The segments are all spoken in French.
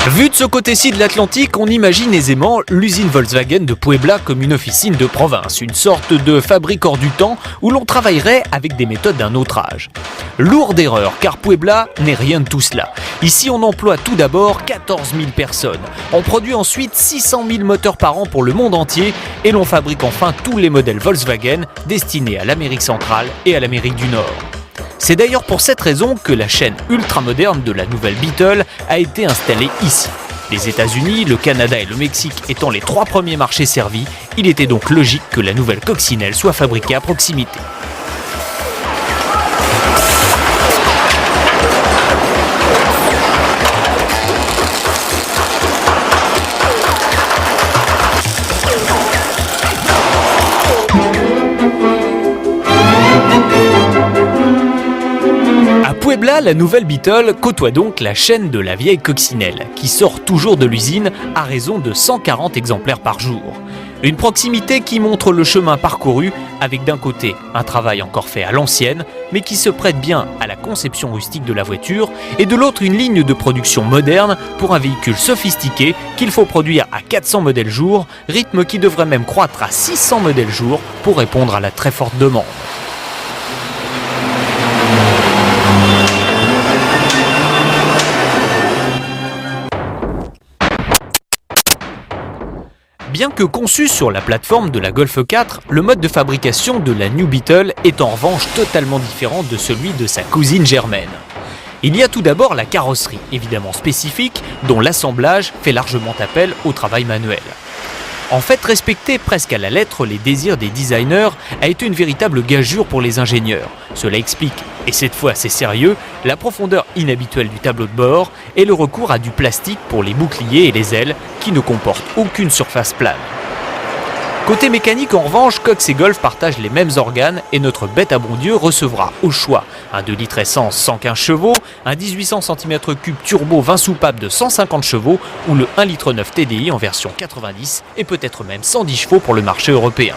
Vu de ce côté-ci de l'Atlantique, on imagine aisément l'usine Volkswagen de Puebla comme une officine de province, une sorte de fabrique hors du temps où l'on travaillerait avec des méthodes d'un autre âge. Lourde erreur, car Puebla n'est rien de tout cela. Ici, on emploie tout d'abord 14 000 personnes. On produit ensuite 600 000 moteurs par an pour le monde entier et l'on fabrique enfin tous les modèles Volkswagen destinés à l'Amérique centrale et à l'Amérique du Nord. C'est d'ailleurs pour cette raison que la chaîne ultramoderne de la nouvelle Beetle a été installée ici. Les États-Unis, le Canada et le Mexique étant les 3 premiers marchés servis, il était donc logique que la nouvelle coccinelle soit fabriquée à proximité. À Puebla, la nouvelle Beetle côtoie donc la chaîne de la vieille coccinelle, qui sort toujours de l'usine à raison de 140 exemplaires par jour. Une proximité qui montre le chemin parcouru, avec d'un côté un travail encore fait à l'ancienne, mais qui se prête bien à la conception rustique de la voiture, et de l'autre une ligne de production moderne pour un véhicule sophistiqué qu'il faut produire à 400 modèles jour, rythme qui devrait même croître à 600 modèles jour pour répondre à la très forte demande. Bien que conçu sur la plateforme de la Golf 4, le mode de fabrication de la New Beetle est en revanche totalement différent de celui de sa cousine germaine. Il y a tout d'abord la carrosserie, évidemment spécifique, dont l'assemblage fait largement appel au travail manuel. En fait, respecter presque à la lettre les désirs des designers a été une véritable gageure pour les ingénieurs. Cela explique, et cette fois c'est sérieux, la profondeur inhabituelle du tableau de bord et le recours à du plastique pour les boucliers et les ailes qui ne comportent aucune surface plane. Côté mécanique, en revanche, Cox et Golf partagent les mêmes organes et notre bête à bon Dieu recevra au choix un 2 litres essence 115 chevaux, un 1800 cm3 turbo 20 soupapes de 150 chevaux ou le 1,9 litre TDI en version 90 et peut-être même 110 chevaux pour le marché européen.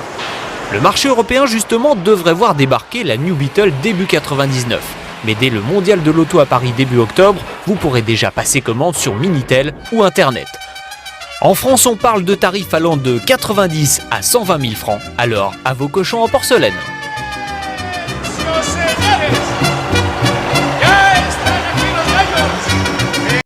Le marché européen justement devrait voir débarquer la New Beetle début 99. Mais dès le mondial de l'auto à Paris début octobre, vous pourrez déjà passer commande sur Minitel ou Internet. En France, on parle de tarifs allant de 90 à 120 000 francs, alors à vos cochons en porcelaine.